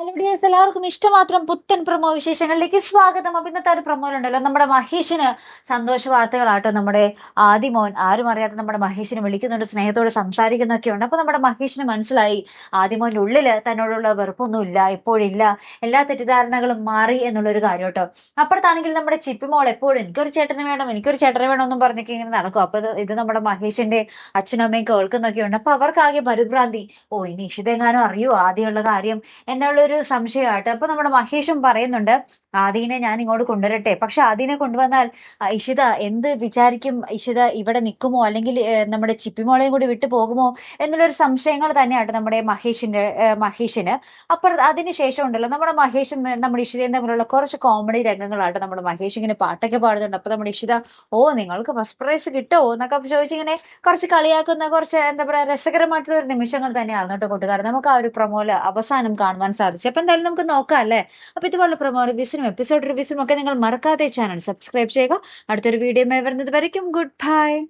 Hello dears, എല്ലാവർക്കും ഇഷ്ടമാത്രം പുത്തൻ promo വിശേഷങ്ങളിലേക്ക് സ്വാഗതം. അപ്പൊ ഇന്നത്തെ ഒരു പ്രൊമോയിലുണ്ടല്ലോ, നമ്മുടെ മഹേഷിന് സന്തോഷ വാർത്തകളാട്ടോ. നമ്മുടെ ആദിമോൻ, ആരും അറിയാത്ത നമ്മുടെ മഹേഷിനെ വിളിക്കുന്നുണ്ട്, സ്നേഹത്തോട് സംസാരിക്കുന്നൊക്കെ ഉണ്ട്. അപ്പൊ നമ്മുടെ മഹേഷിന് മനസ്സിലായി ആദിമോന്റെ ഉള്ളില് തന്നോടുള്ള വെറുപ്പൊന്നും ഇല്ല, ഇപ്പോഴില്ല, എല്ലാ തെറ്റിദ്ധാരണകളും മാറി എന്നുള്ളൊരു കാര്യം കേട്ടോ. അപ്പുറത്താണെങ്കിൽ നമ്മുടെ ചിപ്പിമോൾ എപ്പോഴും എനിക്കൊരു ചേട്ടനെ വേണം, എനിക്കൊരു ചേട്ടനെ വേണം എന്നും പറഞ്ഞൊക്കെ ഇങ്ങനെ നടക്കും. അപ്പൊ ഇത് നമ്മുടെ മഹേഷിന്റെ അച്ഛനും അമ്മയും കേൾക്കുന്നൊക്കെ ഉണ്ട്. അപ്പൊ അവർക്കാകെ പരിഭ്രാന്തി. ഓ, ഇനി ഇഷിതെങ്ങാനും അറിയോ ആദ്യമുള്ള കാര്യം എന്നുള്ളൊരു സംശയമായിട്ട്. അപ്പൊ നമ്മുടെ മഹേഷും പറയുന്നുണ്ട്, ആദീനെ ഞാൻ ഇങ്ങോട്ട് കൊണ്ടുവരട്ടെ, പക്ഷെ ആദീനെ കൊണ്ടുവന്നാൽ ഇഷിത എന്ത് വിചാരിക്കും, ഇഷിത ഇവിടെ നിൽക്കുമോ, അല്ലെങ്കിൽ നമ്മുടെ ചിപ്പിമോളെയും കൂടി വിട്ടു പോകുമോ എന്നുള്ളൊരു സംശയങ്ങൾ തന്നെയായിട്ട് നമ്മുടെ മഹേഷിന്. അതിനുശേഷം ഉണ്ടല്ലോ, നമ്മുടെ മഹേഷും നമ്മുടെ ഇഷിതയും തമ്മിലുള്ള കുറച്ച് കോമഡി രംഗങ്ങളായിട്ട് നമ്മുടെ മഹേഷ് ഇങ്ങനെ പാട്ടൊക്കെ പാടുന്നുണ്ട്. അപ്പൊ നമ്മുടെ ഇഷിത, ഓ നിങ്ങൾക്ക് ഫസ്റ്റ് പ്രൈസ് കിട്ടുമോ എന്നൊക്കെ ചോദിച്ചിങ്ങനെ കുറച്ച് കളിയാക്കുന്ന, കുറച്ച് എന്താ പറയാ, രസകരമായിട്ടുള്ള ഒരു നിമിഷങ്ങൾ തന്നെയായിരുന്നു കേട്ടോ കൂട്ടുകാർ. നമുക്ക് ആ ഒരു പ്രൊമോയില് അവസാനം കാണുവാൻ സാധിച്ചു. അപ്പൊ എന്തായാലും നമുക്ക് നോക്കാം അല്ലേ. അപ്പൊ ഇതുപോലുള്ള പ്രൊമോ റിവ്യൂസിനും എപ്പിസോഡ് റിവ്യൂസിനും ഒക്കെ നിങ്ങൾ മറക്കാതെ ചാനൽ സബ്സ്ക്രൈബ് ചെയ്യുക. അടുത്തൊരു വീഡിയോ വരുന്നത് വരയ്ക്കും ഗുഡ് ബൈ.